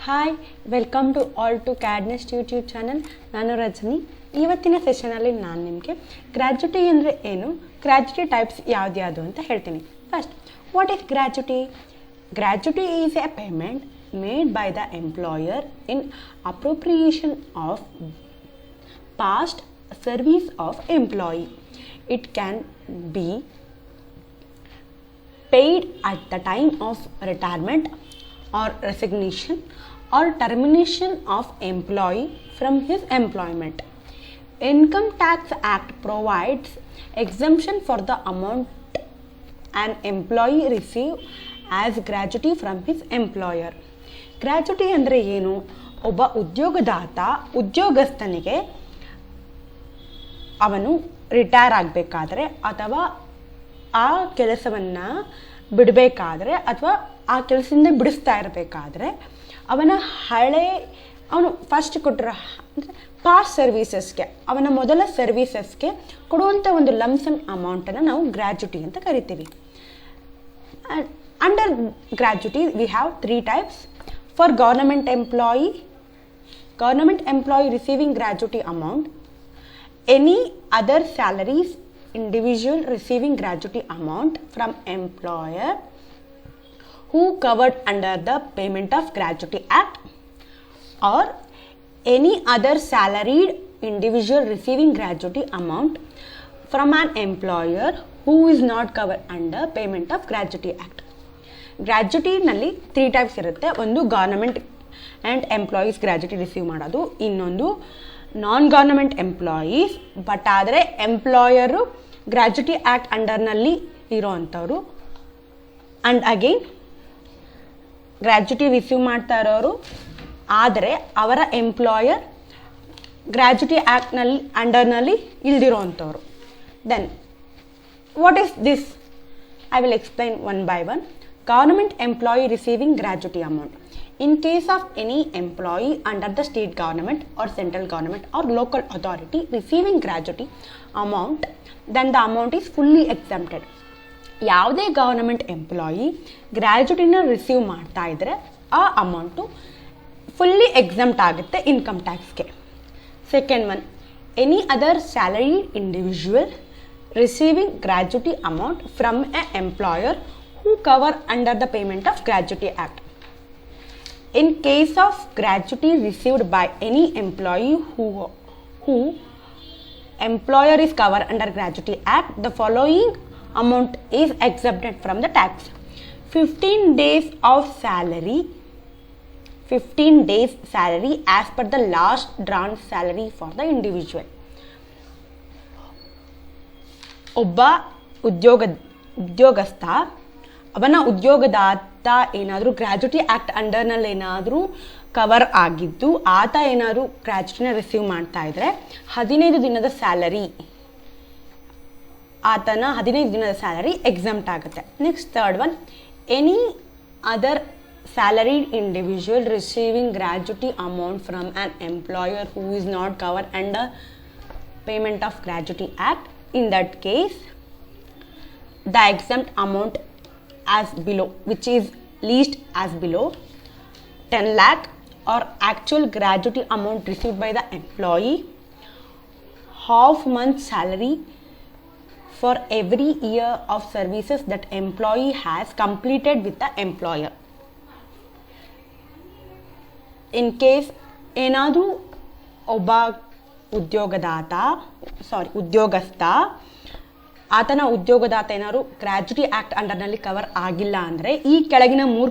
Hi welcome to all to ಕ್ಯಾಡ್ನೆಸ್ಟ್ YouTube channel. ನಾನು ರಜನಿ. ಇವತ್ತಿನ ಸೆಷನಲ್ಲಿ ನಾನು ನಿಮಗೆ ಗ್ರ್ಯಾಚ್ಯುಟಿ ಅಂದರೆ ಏನು, ಗ್ರ್ಯಾಚ್ಯುಟಿ ಟೈಪ್ಸ್ ಯಾವ್ದು ಅಂತ ಹೇಳ್ತೀನಿ. First, what is gratuity? Gratuity is A payment made by the employer in appropriation of past service of employee. It can be paid at the time of retirement or resignation or termination of employee from his employment. Income Tax Act provides exemption for the amount an employee receive as gratuity from his employer. Gratuity ಅಂದರೆ ಏನು? ಒಬ್ಬ ಉದ್ಯೋಗಸ್ಥನಿಗೆ ಅವನು retire ಆಗಬೇಕಾದ್ರೆ ಅಥವಾ ಆ ಕೆಲಸವನ್ನು ಬಿಡಬೇಕಾದ್ರೆ ಅಥವಾ ಆ ಕೆಲಸದಿಂದ ಬಿಡಿಸ್ತಾ ಇರಬೇಕಾದ್ರೆ ಅವನು ಫಸ್ಟ್ ಕೊಟ್ಟಿರೋ ಪಾಸ್ಟ್ ಸರ್ವೀಸಸ್ಗೆ, ಅವನ ಮೊದಲ ಸರ್ವೀಸಸ್ಗೆ ಕೊಡುವಂಥ ಒಂದು ಲಮ್ಸಮ್ ಅಮೌಂಟನ್ನು ನಾವು ಗ್ರ್ಯಾಚ್ಯುಟಿ ಅಂತ ಕರಿತೀವಿ. Under gratuity we have 3 types. For government employee receiving gratuity amount, any other salaries individual receiving gratuity amount from employer who covered under the Payment of Gratuity Act, or any other salaried individual receiving gratuity amount from an employer who is not covered under Payment of Gratuity Act. Gratuity ನಲ್ಲಿ 3 types ಇರುತ್ತೆ. ಒಂದು government and employees gratuity receive ಮಾಡೋದು, ಇನ್ನೊಂದು ನಾನ್ government employees but ಆದರೆ employer gratuity act ಅಂಡರ್ನಲ್ಲಿ ಇರೋ ಅಂಥವ್ರು, and again gratuity receive ಮಾಡ್ತಾ ಇರೋರು ಆದರೆ ಅವರ ಎಂಪ್ಲಾಯರ್ ಗ್ರ್ಯಾಚ್ಯುಟಿ ಆ್ಯಕ್ಟ್ನಲ್ಲಿ ಅಂಡರ್ನಲ್ಲಿ ಇಲ್ದಿರೋ ಅಂಥವ್ರು. Then what is this? I will explain one by one. Government employee receiving gratuity amount. In case of any employee under the state government or central government or local authority receiving gratuity amount, then the amount is fully exempted. ಯಾವುದೇ government employee ಗ್ರ್ಯಾಚ್ಯುಟಿನ receive ಮಾಡ್ತಾ ಇದ್ದರೆ ಆ amount fully exempt ಆಗುತ್ತೆ income ಟ್ಯಾಕ್ಸ್ಗೆ. Second one, any other salary individual receiving gratuity amount from a employer who cover under the payment of gratuity act. In case of gratuity received by any employee who employer is covered under Gratuity Act, the following amount is exempted from the tax. 15 days salary as per the last drawn salary for the individual. ಒಬ್ಬ ಉದ್ಯೋಗಸ್ಥ ಅವನ ಉದ್ಯೋಗದಾತ ಏನಾದರೂ gratuity act ಅಂಡರ್ನಲ್ಲಿ ಏನಾದರೂ cover ಆಗಿದ್ದು ಆತ ಏನಾದರೂ ಗ್ರ್ಯಾಚ್ಯುಟಿನ receive ಮಾಡ್ತಾ ಇದ್ರೆ 15 ದಿನದ ಸ್ಯಾಲರಿ, ಆತನ 15 ದಿನದ ಸ್ಯಾಲರಿ ಎಕ್ಸಮ್ಟ್ ಆಗುತ್ತೆ. Next third one, any other salaried individual receiving gratuity amount from an employer who is not cover under payment of gratuity act. In that case the exempt amount as below, which is least as below 10 lakh or actual gratuity amount received by the employee, half month salary for every year of services that employee has completed with the employer. In case ಏನಾದರೂ ಒಬ್ಬ ಉದ್ಯೋಗಸ್ಥ ಆತನ ಉದ್ಯೋಗದಾತ ಏನಾದ್ರು gratuity act ಅಂಡರ್ನಲ್ಲಿ cover ಆಗಿಲ್ಲ ಅಂದರೆ ಈ ಕೆಳಗಿನ ಮೂರು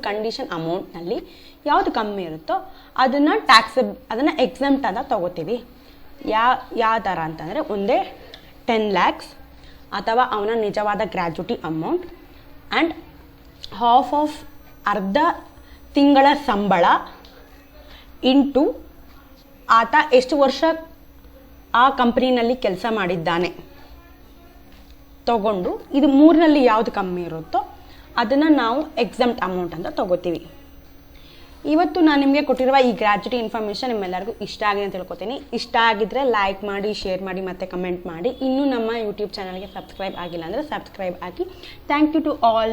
ಕಂಡೀಷನ್ ಅಮೌಂಟ್ನಲ್ಲಿ ಯಾವುದು ಕಮ್ಮಿ ಇರುತ್ತೋ ಅದನ್ನು ಎಕ್ಸಮ್ಟ್ ಅಂತ ತಗೋತೀವಿ. ಯಾವ ಥರ ಅಂತಂದರೆ, ಒಂದೇ 10 lakhs ಅಥವಾ ಅವನ ನಿಜವಾದ gratuity amount and half of ಅರ್ಧ ತಿಂಗಳ ಸಂಬಳ ಇಂಟು ಆತ ಎಷ್ಟು ವರ್ಷ ಆ ಕಂಪ್ನಿನಲ್ಲಿ ಕೆಲಸ ಮಾಡಿದ್ದಾನೆ ತಗೊಂಡು ಇದು ಮೂರರಲ್ಲಿ ಯಾವುದು ಕಮ್ಮಿ ಇರುತ್ತೋ ಅದನ್ನು ನಾವು ಎಕ್ಸಮ್ಟ್ ಅಮೌಂಟ್ ಅಂತ ತಗೋತೀವಿ. ಇವತ್ತು ನಾನು ನಿಮಗೆ ಕೊಟ್ಟಿರುವ ಈ ಗ್ರ್ಯಾಚ್ಯುಟಿ ಇನ್ಫಾರ್ಮೇಷನ್ ನಿಮ್ಮೆಲ್ಲರಿಗೂ ಇಷ್ಟ ಆಗಿದೆ ಅಂತ ತಿಳ್ಕೊತೀನಿ. ಇಷ್ಟ ಆಗಿದ್ರೆ ಲೈಕ್ ಮಾಡಿ, ಶೇರ್ ಮಾಡಿ ಮತ್ತು ಕಮೆಂಟ್ ಮಾಡಿ. ಇನ್ನೂ ನಮ್ಮ ಯೂಟ್ಯೂಬ್ ಚಾನಲ್ಗೆ ಸಬ್ಸ್ಕ್ರೈಬ್ ಆಗಿಲ್ಲ ಅಂದರೆ ಸಬ್ಸ್ಕ್ರೈಬ್ ಆಗಿ. Thank you to all.